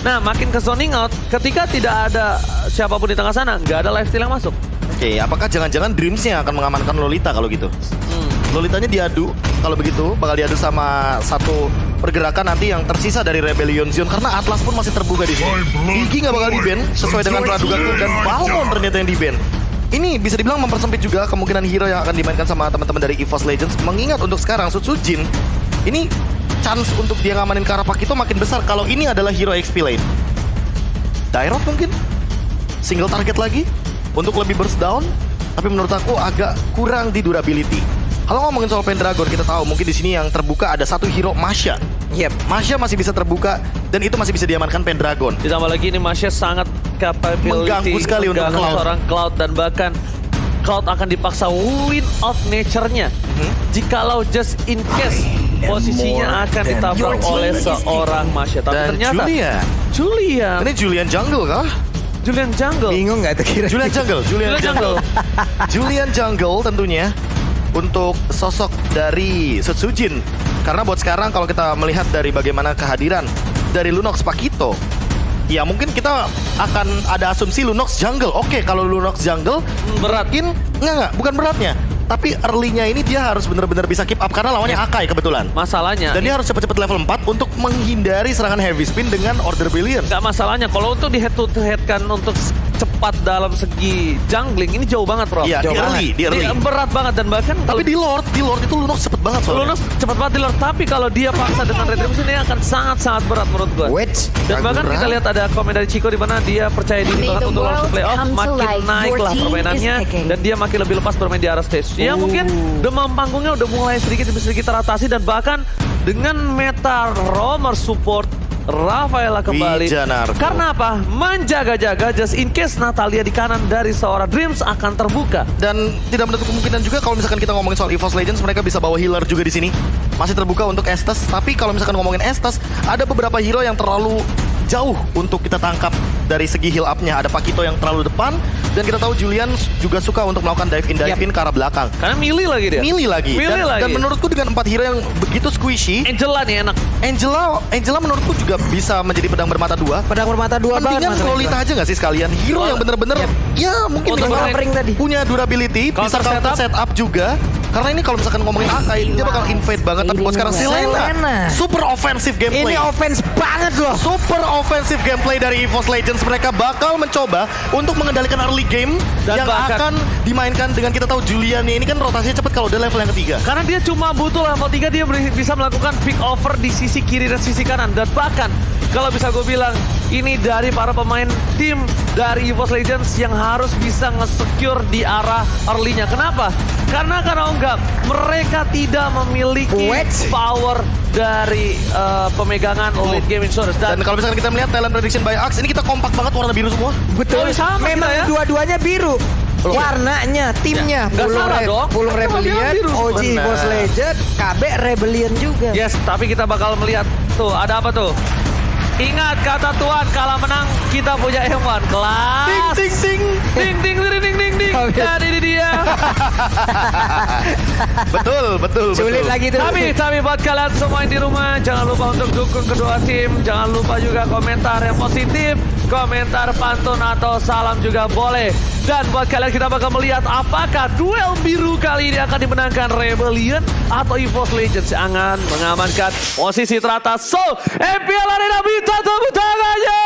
Nah, makin ke zoning out, ketika tidak ada siapapun di tengah sana, nggak ada lifesteal yang masuk. Oke, apakah jangan-jangan Dreams-nya akan mengamankan Lolita kalau gitu? Lolitanya diadu, kalau begitu bakal diadu sama satu pergerakan nanti yang tersisa dari Rebellion Zion karena Atlas pun masih terbuka di sini. Gigi nggak bakal di-ban sesuai dengan pradugaku dan Balmond ternyata yang di-ban. Ini bisa dibilang mempersempit juga kemungkinan hero yang akan dimainkan sama teman-teman dari EVOS Legends. Mengingat untuk sekarang Sutsujin ini chance untuk dia ngamanin Karapakito makin besar kalau ini adalah hero XP lane. Dairot mungkin single target lagi untuk lebih burst down, tapi menurut aku agak kurang di durability. Kalau ngomongin soal Pendragon, kita tahu mungkin di sini yang terbuka ada satu hero Masha. Masha masih bisa terbuka dan itu masih bisa diamankan Pendragon. Ditambah lagi ini Masha sangat capability mengganggu sekali untuk Cloud. Seorang Cloud dan bahkan Cloud akan dipaksa win of nature-nya. Jikalau just in case posisinya akan ditabrak oleh seorang Masha. Tapi Dan ternyata Julian. Ini Julian Jungle kah? Julian Jungle. Bingung nggak tuh kira? Julian Jungle. Julian Jungle tentunya untuk sosok dari Sutsujin. Karena buat sekarang kalau kita melihat dari bagaimana kehadiran dari Lunox Pakito, ya mungkin kita akan ada asumsi Lunox Jungle. Oke, kalau Lunox Jungle Beratin. enggak, bukan beratnya. Tapi early-nya ini dia harus benar-benar bisa keep up karena lawannya Akai kebetulan. Masalahnya Dan dia harus cepat-cepat level 4 untuk menghindari serangan heavy spin dengan Order Billion. nggak masalahnya kalau untuk di head to head kan untuk cepat dalam segi jungling ini jauh banget bro. Iya, Jauh di early. berat banget dan bahkan Tapi di Lord itu Lunox cepet banget soalnya. Lunox cepat banget di Lord, tapi kalau dia paksa dengan Retribution ini akan sangat-sangat berat menurut gue. Dan bahkan kita lihat ada komen dari Chico di mana dia percaya diri banget untuk langsung playoff, makin naiklah permainannya dan dia makin lebih lepas bermain di arah stage. Ya mungkin demam panggungnya udah mulai sedikit demi sedikit teratasi dan bahkan dengan meta roamer support Rafaela kembali. Wijanarko. Karena apa? Menjaga-jaga just in case Natalia di kanan dari seorang Dreams akan terbuka. Dan tidak menutup kemungkinan juga kalau misalkan kita ngomongin soal EVOS Legends, mereka bisa bawa healer juga di sini. Masih terbuka untuk Estes, tapi kalau misalkan ngomongin Estes, ada beberapa hero yang terlalu jauh untuk kita tangkap dari segi heal up-nya. Ada Pakito yang terlalu depan, dan kita tahu Julian juga suka untuk melakukan dive-in ke arah belakang. Karena melee lagi dia. Melee lagi. Dan menurutku dengan 4 hero yang begitu squishy, Angela nih enak. Angela menurutku juga bisa menjadi pedang bermata dua. Pedang bermata dua banget. Mendingan Lolita aja nggak sih sekalian? Hero yang bener-bener ya mungkin Untuk punya durability, bisa counter setup juga. Karena ini kalau misalkan ngomongin Akai, dia bakal invade banget. Tapi buat sekarang Selena, super offensive gameplay. Ini offense banget loh. Super offensive gameplay dari EVOS Legends. Mereka bakal mencoba untuk mengendalikan early game dan yang akan dimainkan dengan kita tahu Julian ini kan rotasinya cepat kalau udah level yang ketiga. Karena dia cuma butuh level 3, dia bisa melakukan pick over di sisi kiri dan sisi kanan. Dan bahkan kalau bisa gue bilang, ini dari para pemain tim dari EVOS Legends yang harus bisa nge-secure di arah early-nya. Kenapa? Karena mereka tidak memiliki power dari pemegangan late game insurance. Dan kalau misalkan kita melihat talent prediction by Axe, ini kita kompak banget warna biru semua. Betul, sama memang ya? dua-duanya biru. Warnanya, timnya, Pulung Rebellion, OG EVOS Legends, KB Rebellion juga. Yes, tapi kita bakal melihat tuh ada apa tuh? Ingat kata Tuhan, kalah menang kita punya M1 kelas. Ding ding ding. Ding ding ding ding ding. Dan ini dia. Betul. Sulit lagi tuh. Tapi buat kalian semua yang di rumah, jangan lupa untuk dukung kedua tim. Jangan lupa juga komentar yang positif, komentar pantun atau salam juga boleh. Dan buat kalian kita bakal melihat apakah duel biru kali ini akan dimenangkan Rebellion atau EVOS Legends yang akan mengamankan posisi teratas. So, MPL Arena minta tepuk tangannya.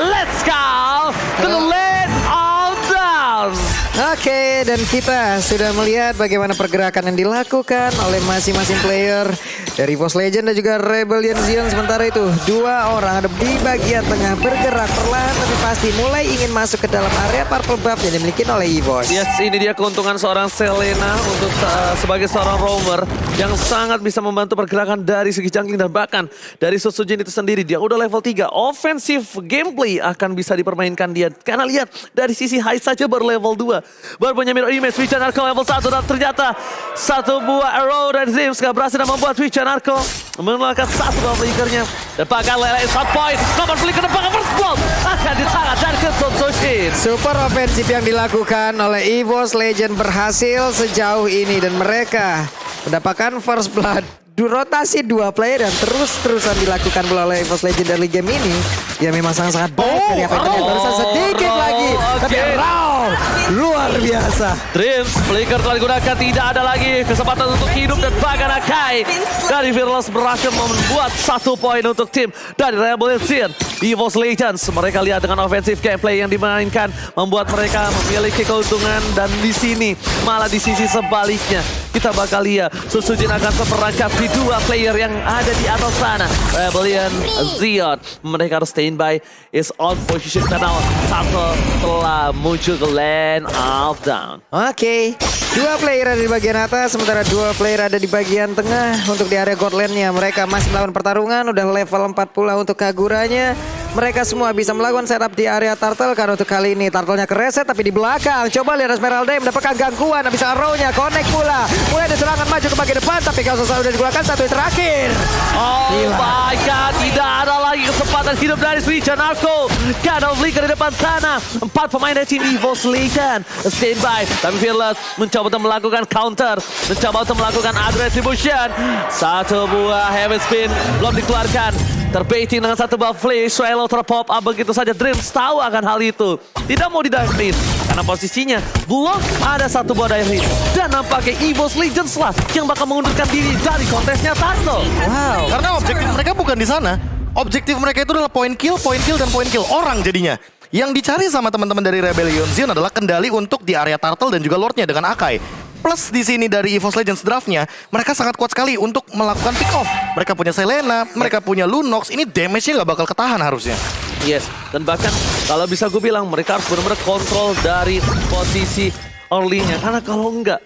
Let's go to the land of down. Oke, dan kita sudah melihat bagaimana pergerakan yang dilakukan oleh masing-masing player dari EVOS Legends dan juga Rebellion Zion. Sementara itu, 2 orang ada di bagian tengah bergerak perlahan tapi pasti mulai ingin masuk ke dalam area purple buff yang dimiliki oleh EVOS. Yes, ini dia keuntungan seorang Selena untuk sebagai seorang roamer yang sangat bisa membantu pergerakan dari segi jungling dan bahkan dari Sutsujin itu sendiri. Dia udah level 3, offensive gameplay akan bisa dipermainkan dia. Karena lihat dari sisi high saja baru level 2. Baru punya mirror image Wijanarko level 1 dan ternyata satu buah arrow dari Dreams gak berhasil membuat Wijanarko mengeluarkan satu buah flickernya. Dan bahkan Lela shot point, nomor flicker depan first blood akan ditangan dari Sutsujin. Super ofensif yang dilakukan oleh EVOS Legends berhasil sejauh ini dan mereka mendapatkan first blood rotasi 2 player yang terus-terusan dilakukan oleh EVOS Legends dari game ini, ya memang sangat-sangat baik dari apa yang terjadi. Barusan sedikit lagi, tapi Raw luar biasa. Dreams, flicker telah digunakan, tidak ada lagi kesempatan untuk hidup dan bahkan Akai dari Fearless berhasil membuat 1 poin untuk tim dari Rebel Legion. EVOS Legends, mereka lihat dengan offensive gameplay yang dimainkan membuat mereka memiliki keuntungan, dan di sini malah di sisi sebaliknya kita bakal lihat Susujin akan seperangkap di 2 player yang ada di atas sana. Rebellion Zion, mereka harus standby, is on position karena Turtle telah muncul ke lane of down. Oke, 2 player ada di bagian atas, sementara 2 player ada di bagian tengah. Untuk di area God Lane-nya, mereka masih melakukan pertarungan, udah level 4 pula untuk Kaguranya. Mereka semua bisa melakukan setup di area Turtle, karena untuk kali ini Turtle-nya kereset, tapi di belakang. Coba lihat Esmeralda mendapatkan gangguan, bisa arrow-nya, connect pula. Mulai ada serangan maju ke bagian depan, tapi kalau sudah digunakan 1 yang terakhir. Oh my god, tidak ada lagi kesempatan hidup dari Switcher Narco. Karena Flicker di depan sana. 4 pemain dari tim EVOS Legends standby, tapi Fearless mencoba untuk melakukan counter, mencoba untuk melakukan retribution. 1 buah heavy spin belum dikeluarkan, terbaiting dengan 1 buah flash, Swallow terpop up begitu saja. Dreams tahu akan hal itu, tidak mau didapetin karena posisinya belum ada 1 buah direct hit, dan nampaknya EVOS Legends lah yang bakal mengundurkan diri dari kontesnya Turtle. Wow. Karena objektif mereka bukan di sana. Objektif mereka itu adalah point kill, dan point kill orang jadinya. Yang dicari sama teman-teman dari Rebellion Zion adalah kendali untuk di area Turtle dan juga Lordnya dengan Akai. Plus di sini dari EVOS Legends draftnya, mereka sangat kuat sekali untuk melakukan pick off. Mereka punya Selena, mereka punya Lunox, ini damage-nya nggak bakal ketahan harusnya. Yes, dan bahkan kalau bisa gue bilang mereka harus benar-benar kontrol dari posisi early-nya. Karena kalau enggak,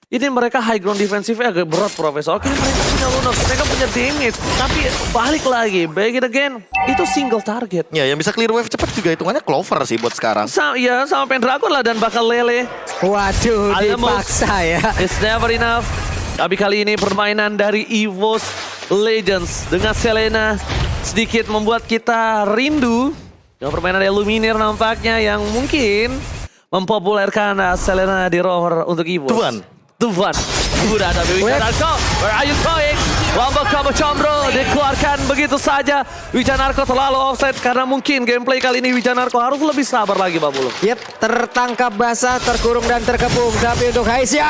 ini mereka high ground defensifnya agak berat, Profesor. Oke, mereka punya Lunox, mereka punya damage. Tapi balik lagi, back it again, itu single target. Ya, yang bisa clear wave cepat juga hitungannya Clover sih buat sekarang. Sama Pendragon lah dan bakal Lele. Waduh, dipaksa ya. It's never enough. Tapi kali ini permainan dari EVOS Legends dengan Selena sedikit membuat kita rindu dengan permainan dari Lumineer nampaknya yang mungkin mempopulerkan Selena di rover untuk EVOS. Tuan. Udah ada Wijanarko. Where are you going? Lambak Kabo Chomro dikeluarkan begitu saja. Wijanarko terlalu offset karena mungkin gameplay kali ini Wijanarko harus lebih sabar lagi, Pak Bulu. Yep, tertangkap basah, terkurung dan terkepung. Tapi untuk Haisya,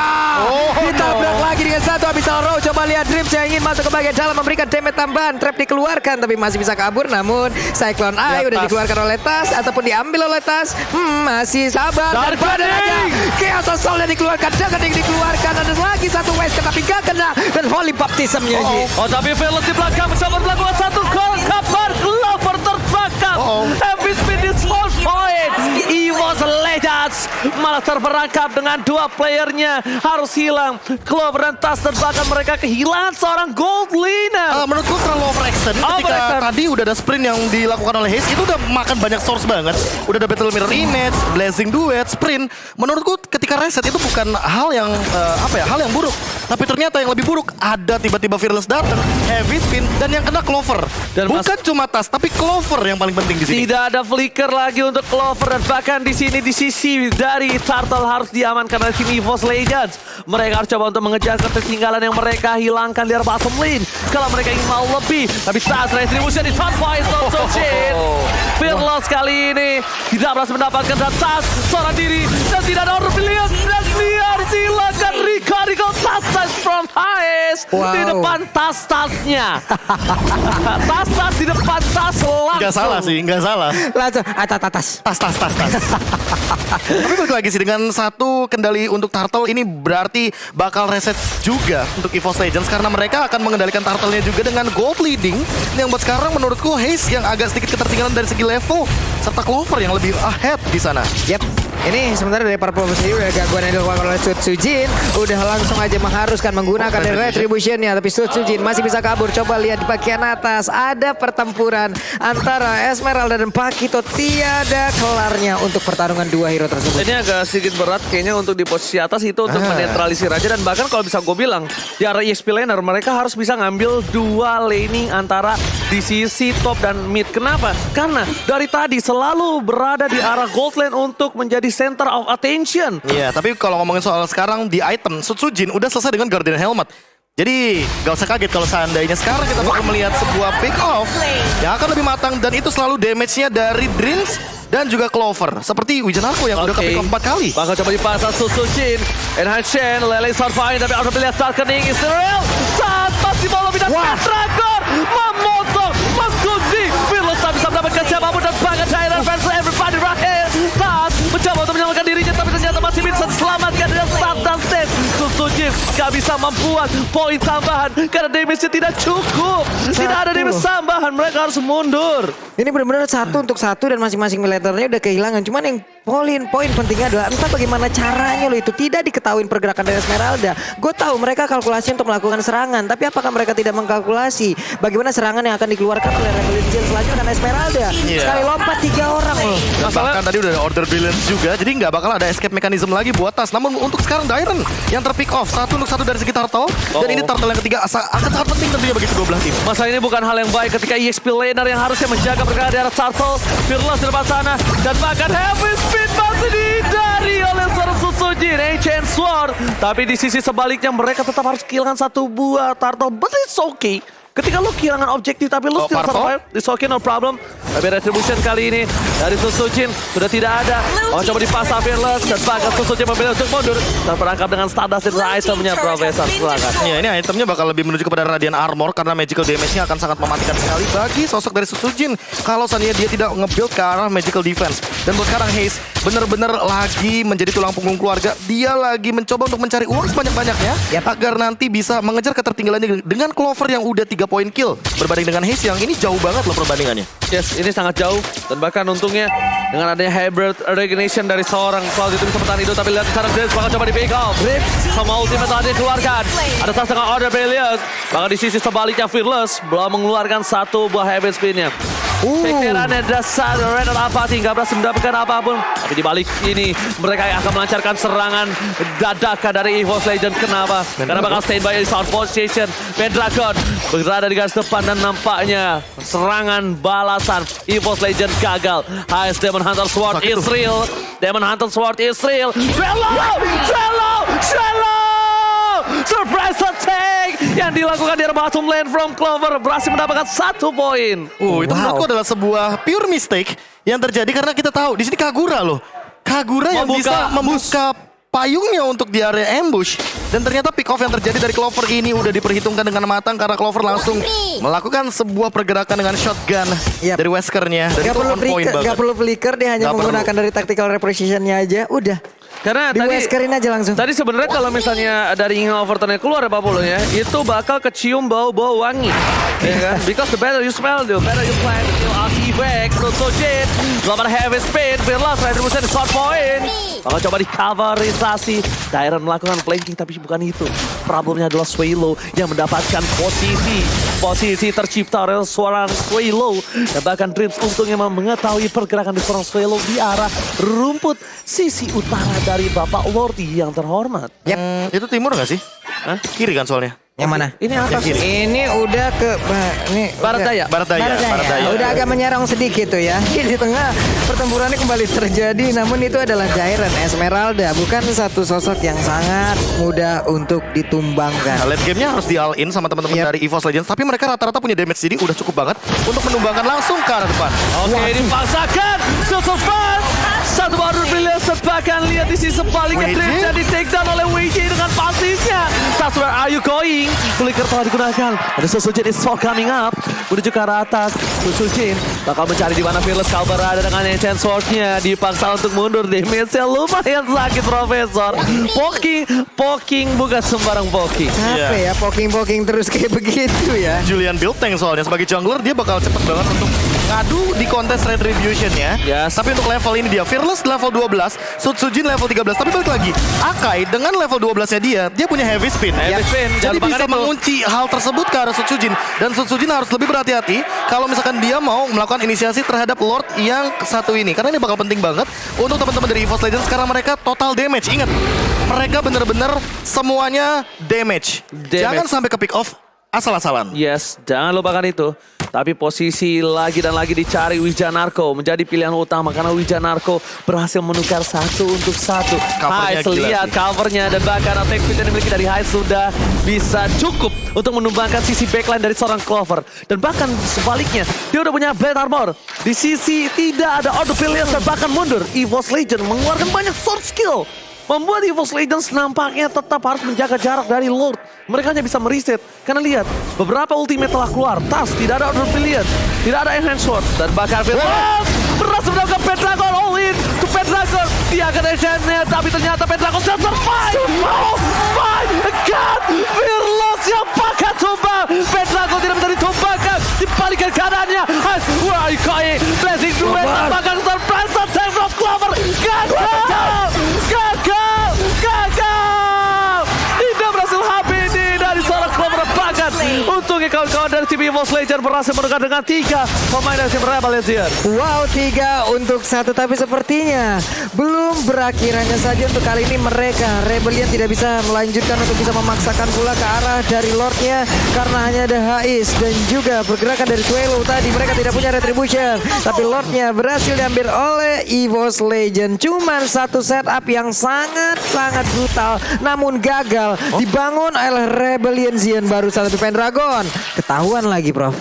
ditabrak lagi dengan 1 Abyssal Row. Coba lihat Dreams yang ingin masuk ke bagian dalam, memberikan damage tambahan. Trap dikeluarkan tapi masih bisa kabur. Namun Cyclone Eye udah dikeluarkan oleh Tas ataupun diambil oleh Tas. Masih sabar. Dan pada aja Chaos Assault dikeluarkan. Jangan dikeluarkan. Ada lagi 1 Wesker tapi gak kena. Dan Holy Baptism-nya. Oh, tapi Fearless di belakang mencoba melakukan 1 gol. Kabar Clover terbakar. Heavy spin di small point. EVOS Legends malah terperangkap dengan 2 playernya. Harus hilang. Clover dan Tas terbakar. Mereka kehilangan seorang gold laner. Menurutku terlalu overextend ketika tadi udah ada sprint yang dilakukan oleh Haze, itu udah makan banyak source banget. Udah ada Battle Mirror Image, Blazing Duet, sprint. Menurutku ketika reset itu bukan hal yang hal yang buruk. Tapi ternyata yang lebih buruk ada tiba-tiba Fearless datang, heavy spin, dan yang kena Clover. Dan bukan cuma Tas, tapi Clover yang paling penting di sini. Tidak ada flicker lagi untuk Clover, dan bahkan di sini di sisi dari Turtle harus diamankan oleh tim EVOS Legends. Mereka harus coba untuk mengejar ketertinggalan yang mereka hilangkan di bottom lane. Kalau mereka ingin mau lebih, tapi saat retribution di top point untuk Jin. Fearless kali ini tidak berhasil mendapatkan Tas seorang diri dan tidak ada orang pilihan dan liar silakan Rico Tas from Haes di depan tas-tasnya. Tas di depan tas langsung. Nggak salah sih, nggak salah. Langsung tas. Tapi balik lagi sih dengan 1 kendali untuk Turtle ini berarti bakal reset juga untuk EVOS Legends karena mereka akan mengendalikan Turtle-nya juga dengan gold leading yang buat sekarang menurutku Haze yang agak sedikit ketertinggalan dari segi level serta Clover yang lebih ahead di sana. Yep. Ini sementara dari para pemain sendiri udah gangguan yang dilakukan oleh Sutsujin, udah langsung aja mengharuskan menggunakan retribution-nya, tapi Sutsujin masih bisa kabur. Coba lihat di bagian atas ada pertempuran antara Esmeralda dan Pakito, tiada kelarnya untuk pertarungan 2 hero tersebut. Ini agak sedikit berat kayaknya untuk di posisi atas itu untuk menetralisir aja, dan bahkan kalau bisa gue bilang di area EXP laner mereka harus bisa ngambil 2 laning antara di sisi top dan mid. Kenapa? Karena dari tadi selalu berada di arah gold lane untuk menjadi center of attention. Iya, tapi kalau ngomongin soal sekarang di item, Sutsujin udah selesai dengan Guardian Helmet. Jadi gak usah kaget kalau seandainya sekarang kita bakal melihat sebuah pick off yang akan lebih matang dan itu selalu damage-nya dari Dreams dan juga Clover. Seperti Wijanarko yang udah ke pick off 4 kali. Bakal coba dipasang Susujin. Enhance Shen, Lele Sarfine, tapi out of the start kening Israel. Saat masih mau lebih dan Petragor memotong Mas Guzi. Fearless tak bisa mendapatkan siapapun dan bahkan Tyler fans everybody right here. Saat mencoba untuk menyelamatkan dirinya tapi ternyata masih bisa selamatkan dari start dan stage. Susujin gak bisa membuat poin tambahan karena damage-nya tidak cukup. Tidak ada damage tambahan, mereka harus mundur. Ini benar-benar 1 untuk 1 dan masing-masing militernya udah kehilangan. Cuman yang poin pentingnya adalah entah bagaimana caranya loh itu tidak diketahui pergerakan dari Esmeralda. Gue tahu mereka kalkulasi untuk melakukan serangan, tapi apakah mereka tidak mengkalkulasi bagaimana serangan yang akan dikeluarkan oleh Rebellion selanjutnya dan Esmeralda. Sekali lompat 3 orang loh. Bahkan tadi udah ada order brilliance juga, jadi nggak bakal ada escape mechanism lagi buat Tas. Namun untuk sekarang Dairen yang terpick off 1 untuk 1 dari segi turtle, dan ini turtle yang ketiga akan sangat penting tentunya bagi kedua belah tim. Masalah ini bukan hal yang baik ketika EXP laner yang harusnya menjaga pergerakan di arah Turtle, Fearless di depan sana, dan bahkan Heavy Speed masih dihindari oleh seorang Susujin, Ancient Sword. Tapi di sisi sebaliknya mereka tetap harus kehilangan 1 buah Turtle, but it's okay. Ketika lo kehilangan objektif tapi lo still survive, it's okay, no problem. Tapi retribution kali ini dari Susujin sudah tidak ada. Oh, coba dipasang Fearless dan bahkan Susujin memilih untuk mundur dan perangkap dengan Stardust dan itemnya Profesor. Silakan. Ya, ini itemnya bakal lebih menuju kepada Radiant Armor karena magical damage-nya akan sangat mematikan sekali bagi sosok dari Susujin kalau seandainya dia tidak nge-build ke arah magical defense. Dan buat sekarang Haze bener-bener lagi menjadi tulang punggung keluarga. Dia lagi mencoba untuk mencari uang sebanyak-banyaknya agar nanti bisa mengejar ketertinggalannya dengan Clover yang udah 3 poin kill berbanding dengan Haze yang ini jauh banget loh perbandingannya. Yes, ini sangat jauh dan bahkan untungnya dengan adanya hybrid recognition dari seorang Cloud itu bisa bertahan hidup, tapi lihat sekarang Drips bakal coba di pick off. Drips sama ultimate tadi dikeluarkan. Ada salah setengah order brilliant. Bahkan di sisi sebaliknya Fearless belum mengeluarkan 1 buah hybrid spinnya. Pikirannya dasar Red Apathy nggak berhasil mendapatkan apapun. Tapi di balik ini mereka akan melancarkan serangan dadakan dari EVOS Legend. Kenapa? Karena bakal stand by di Southport Station. Pendragon berada di garis depan dan nampaknya serangan balasan EVOS Legend gagal. HS Demon Hunter Sword is real. Demon Hunter Sword is real. Shallow! Surprise attack yang dilakukan di bottom lane from Clover berhasil mendapatkan 1 poin. Itu menurutku adalah sebuah pure mistake yang terjadi karena kita tahu di sini Kagura loh. Kagura yang bisa membuka payungnya untuk di area ambush. Dan ternyata pick off yang terjadi dari Clover ini udah diperhitungkan dengan matang karena Clover langsung melakukan sebuah pergerakan dengan shotgun dari Weskernya. Dan Gak perlu flicker, dia hanya menggunakan dari tactical repositionnya aja, udah. Karena di Weskerin aja langsung. Tadi sebenarnya kalau misalnya dari Ing Overturn keluar ya Pak Polo ya, itu bakal kecium bau-bau wangi. Ya kan? Because the better you smell, the better you play. The artifact, Susujin, selamat heavy speed, Fearless, retribution, short point. Bakal coba di-coverisasi. Dairen melakukan flanking tapi bukan itu. Problemnya adalah Swaylo yang mendapatkan posisi tercipta oleh seorang Swaylo. Dan bahkan Dreams untungnya mengetahui pergerakan di seorang Swaylo di arah rumput sisi utara dari Bapak Lordi yang terhormat. Itu timur gak sih? Hah? Kiri kan soalnya? Yang mana? Ini atas. Ini udah ke Barat Daya. Barat Daya. Udah agak menyerang sedikit tuh ya. Di tengah pertempurannya kembali terjadi, namun itu adalah Dairen Esmeralda, bukan satu sosok yang sangat mudah untuk ditumbangkan. Late game-nya harus di all in sama teman-teman dari EVOS Legends, tapi mereka rata-rata punya damage jadi udah cukup banget untuk menumbangkan langsung ke arah depan. Oke, dipaksakan. Susufan. 1 baru brilliant, bahkan lihat di sisi sebaliknya Dreams yang di take down oleh WJ dengan pasifnya. That's where are you going? Flicker telah digunakan. Ada Susujin is so coming up. Menuju ke arah atas. Susujin bakal mencari di mana Fearless Kau berada dengan Ancient Sword-nya. Dipaksa untuk mundur. Damage-nya lumayan sakit Profesor. Poking bukan sembarang poking. Apa ya poking terus kayak begitu ya. Julian build tank soalnya sebagai jungler dia bakal cepet banget untuk ngadu di kontes Retribution-nya. Yes. Tapi untuk level ini dia Fearless level 12, Susujin level 13. Tapi balik lagi, Akai dengan level 12-nya dia punya heavy spin. Jadi bisa mengunci hal tersebut ke arah Susujin. Dan Susujin harus lebih berhati-hati kalau misalkan dia mau melakukan inisiasi terhadap Lord yang satu ini. Karena ini bakal penting banget untuk teman-teman dari EVOS Legends karena mereka total damage. Ingat, mereka bener-bener semuanya damage. Jangan sampai ke pick off asal-asalan. Yes, jangan lupakan itu. Tapi posisi lagi dan lagi dicari Wijanarko menjadi pilihan utama karena Wijanarko berhasil menukar 1 untuk 1. Covernya Heiss gila lihat sih. covernya dan bahkan attack speed yang dimiliki dari Heiss sudah bisa cukup untuk menumbangkan sisi backline dari seorang Clover. Dan bahkan sebaliknya dia udah punya Blade Armor. Di sisi tidak ada Order Pilihan dan bahkan mundur. EVOS Legend mengeluarkan banyak sword skill. Membuat EVOS Legends nampaknya tetap harus menjaga jarak dari Lord. Mereka hanya bisa mereset. Karena lihat, beberapa ultimate telah keluar. Tas, tidak ada Order Pilihan, tidak ada Enhanced Sword. Dan bahkan Fearless berhasil mendapatkan Pendragon all in to Pendragon. Dia akan enchantnya, tapi ternyata Pendragon sudah survive. Oh my God, Fearless yang pakai tumbang. Pendragon tidak bisa ditumbangkan. Dibalikan keadaannya. Wah, Ikoy, Blessing Duet, bahkan surprise attack from Clover. Gagal! Gagal! Gagal! Tidak berhasil HPD dari seorang Clover bahkan. Untungnya kawan-kawan dari tim EVOS Legend berhasil menukar dengan 3 pemain dari tim Rebel Legend. Wow, 3 untuk 1, tapi sepertinya belum berakhir. Hanya saja untuk kali ini mereka Rebellion tidak bisa melanjutkan untuk bisa memaksakan pula ke arah dari Lordnya karena hanya ada Heiss dan juga pergerakan dari Swallow tadi. Mereka tidak punya retribution, tapi Lordnya berhasil diambil oleh EVOS Legend. Cuman satu setup yang sangat-sangat brutal namun gagal dibangun oleh Rebellion Zion. Baru satu Pendragon ketahuan lagi, Prof.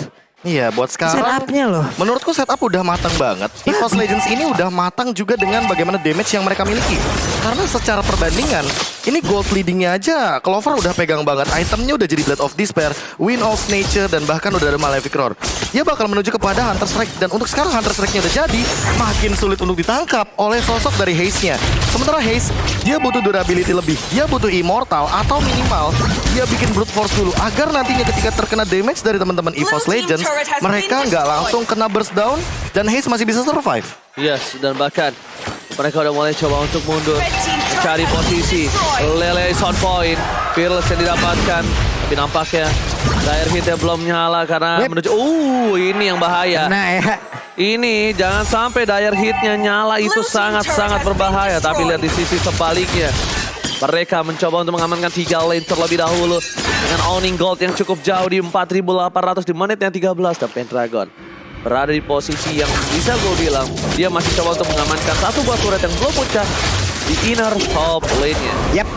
Iya, buat sekarang Setupnya loh. menurutku setup udah matang banget. EVOS Legends ini udah matang juga dengan bagaimana damage yang mereka miliki. Karena secara perbandingan, ini gold leadingnya aja Clover udah pegang banget. Itemnya udah jadi Blade of Despair, Wind of Nature, dan bahkan udah ada Malefic Roar. Dia bakal menuju kepada Hunter Strike. Dan untuk sekarang Hunter Strike-nya udah jadi, makin sulit untuk ditangkap oleh sosok dari Heiss-nya. Sementara Heiss, dia butuh durability lebih. Dia butuh Immortal atau minimal dia bikin Brute Force dulu. Agar nantinya ketika terkena damage dari teman-teman EVOS Legends, mereka nggak langsung kena burst down dan Heiss masih bisa survive. Yes, dan bahkan mereka udah mulai coba untuk mundur, mencari posisi. Lele is on point, Fearless yang didapatkan, tapi nampaknya dire hitnya belum nyala karena menuju. Ini yang bahaya. Nah ya. Ini jangan sampai dire hitnya nyala, itu sangat-sangat berbahaya. Tapi lihat di sisi sebaliknya, mereka mencoba untuk mengamankan 3 lane terlebih dahulu dengan owning gold yang cukup jauh di 4.800 di menit yang 13. Dan Pendragon berada di posisi yang bisa gue bilang dia masih coba untuk mengamankan satu buah turret yang belum pecah di inner top lane-nya. Yap.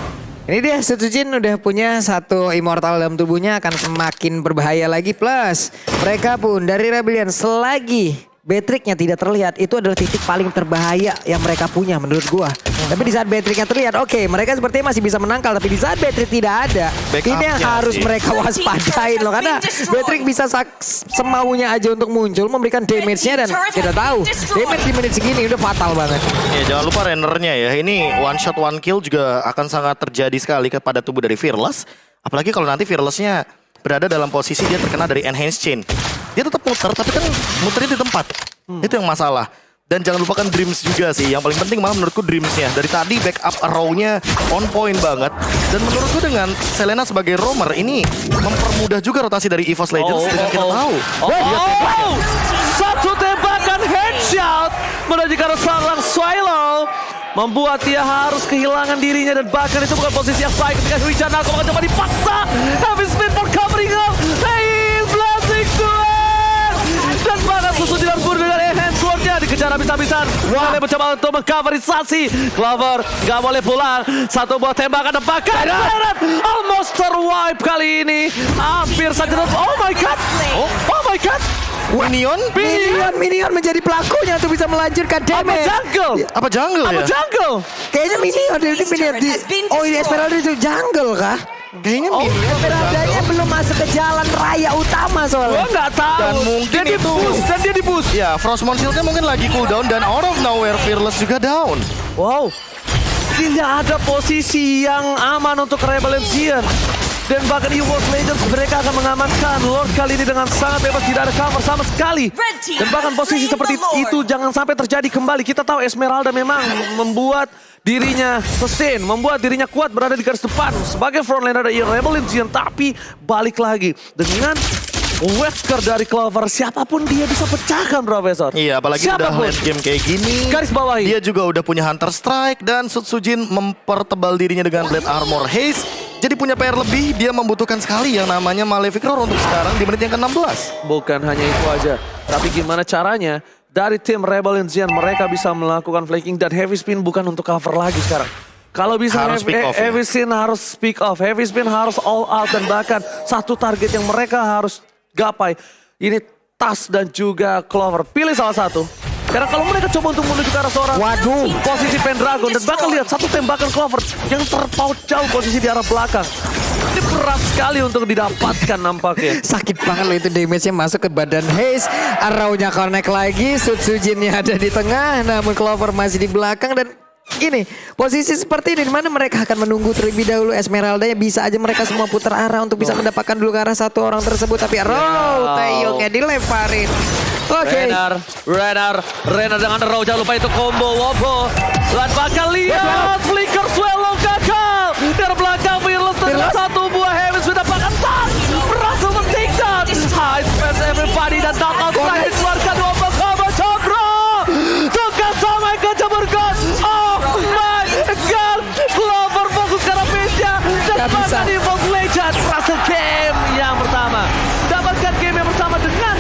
Ini dia, Setsujin udah punya 1 immortal dalam tubuhnya, akan semakin berbahaya lagi. Plus mereka pun dari Rebellion selagi Beatrix-nya tidak terlihat, itu adalah titik paling terbahaya yang mereka punya menurut gua. Tapi di saat Beatrix-nya terlihat, oke, mereka sepertinya masih bisa menangkal. Tapi di saat Beatrix tidak ada, ini yang harus mereka waspadain loh. Karena Beatrix bisa semaunya aja untuk muncul, memberikan damage-nya, dan kita tahu damage di menit segini udah fatal banget. Ya, jangan lupa Renner-nya ya. Ini one shot one kill juga akan sangat terjadi sekali kepada tubuh dari Fearless. Apalagi kalau nanti Fearless-nya berada dalam posisi dia terkena dari Enhanced Chain. Dia tetap muter, tapi kan muternya di tempat. Itu yang masalah. Dan jangan lupakan Dreams juga sih. Yang paling penting malah menurutku Dreams-nya. Dari tadi backup arrow-nya on point banget. Dan menurutku dengan Selena sebagai roamer ini mempermudah juga rotasi dari EVOS Legends. Dengan kita tahu. Satu tembakan headshot menuju ke arah seorang Swallow, membuat dia harus kehilangan dirinya, dan bahkan itu bukan posisi yang baik ketika Wijanarko mencoba dipaksa. Heavy speed for covering up. Hey, Blessing Duet. Dan bahkan susun dilampur dengan enhanced sword-nya, dikejar habis-habisan. Wale mencoba untuk mengcoverisasi. Clover gak boleh pulang. Satu buah tembakan dan bahkan almost terwipe kali ini. Hampir saja. Oh my god. Oh my god. Minion menjadi pelakunya untuk bisa melanjutkan damage. Apa jungle ya? Kayaknya Minion oh, ini Esmeralda itu jungle kah? Kayaknya Minion. Esmeraldanya belum masuk ke jalan raya utama soalnya. Gua nggak tahu. Dan mungkin itu. Dia di boost. Ya, Frostmourne Shield-nya mungkin lagi cooldown dan out of nowhere Fearless juga down. Wow. Tidak ada posisi yang aman untuk Rebellion Zion. Dan bahkan EVOS Legends mereka akan mengamankan Lord kali ini dengan sangat bebas, tidak ada cover sama sekali. Dan bahkan posisi seperti itu jangan sampai terjadi kembali. Kita tahu Esmeralda memang membuat dirinya sustain, membuat dirinya kuat berada di garis depan sebagai frontliner dari Rebellion Zion. Tapi balik lagi dengan Wesker dari Clover, siapapun dia bisa pecahkan, Profesor. Iya, apalagi udah late game kayak gini. Garis bawahi. Dia juga udah punya Hunter Strike dan Setsujin mempertebal dirinya dengan Blade Armor. Heiss jadi punya PR lebih. Dia membutuhkan sekali yang namanya Malefic Roar untuk sekarang di menit yang ke-16. Bukan hanya itu aja, tapi gimana caranya dari tim Rebel Zion mereka bisa melakukan flanking dan Heavy Spin bukan untuk cover lagi sekarang. Kalau bisa Harus speak off, ya. Heavy Spin harus speak off, Heavy Spin harus all out dan bahkan satu target yang mereka harus gapai. Ini Tas dan juga Clover, pilih salah satu. Karena kalau mereka coba untuk menuju ke arah seorang posisi Pendragon dan bahkan lihat satu tembakan Clover yang terpaut jauh posisi di arah belakang. Ini berat sekali untuk didapatkan nampaknya. Sakit banget loh itu damage-nya masuk ke badan Haze. Arrow-nya connect lagi, Sutsujinnya ada di tengah, namun Clover masih di belakang dan gini, posisi seperti ini dimana mereka akan menunggu terlebih dahulu Esmeralda-nya bisa aja mereka semua putar arah untuk bisa mendapatkan dulu ke arah satu orang tersebut tapi Taeyongnya dilemparin. Oke. Renner dengan Raw, jangan lupa itu combo Wobo. Dan bakal lihat Flicker Swallow gagal. Dari belakang Fearless dengan satu buah Heavy sudah bahkan berhasil men-takedown. High space everybody dan knockout terakhir keluarkan Wobo sama Chandra. Tukar sama ke Jaburgon. Oh my god. Clover fokus ke arah base-nya. Dan bahkan Evo's Legend berhasil game yang pertama. Dapatkan game yang pertama dengan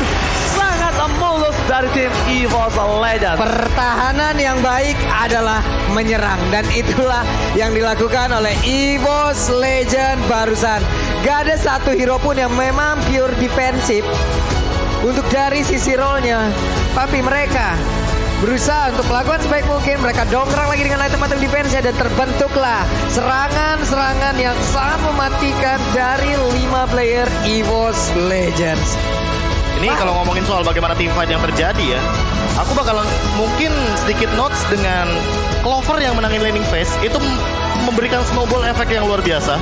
sangat mulus dari tim EVOS Legends. Pertahanan yang baik adalah menyerang dan itulah yang dilakukan oleh EVOS Legend barusan. Gak ada satu hero pun yang memang pure defensif untuk dari sisi role-nya, tapi mereka berusaha untuk melakukan sebaik mungkin. Mereka dongkrak lagi dengan item-item defense-nya dan terbentuklah serangan-serangan yang sangat mematikan dari 5 player EVOS Legends. Ini kalau ngomongin soal bagaimana team fight yang terjadi ya, aku bakal mungkin sedikit notes dengan Clover yang menangin laning phase itu memberikan snowball efek yang luar biasa.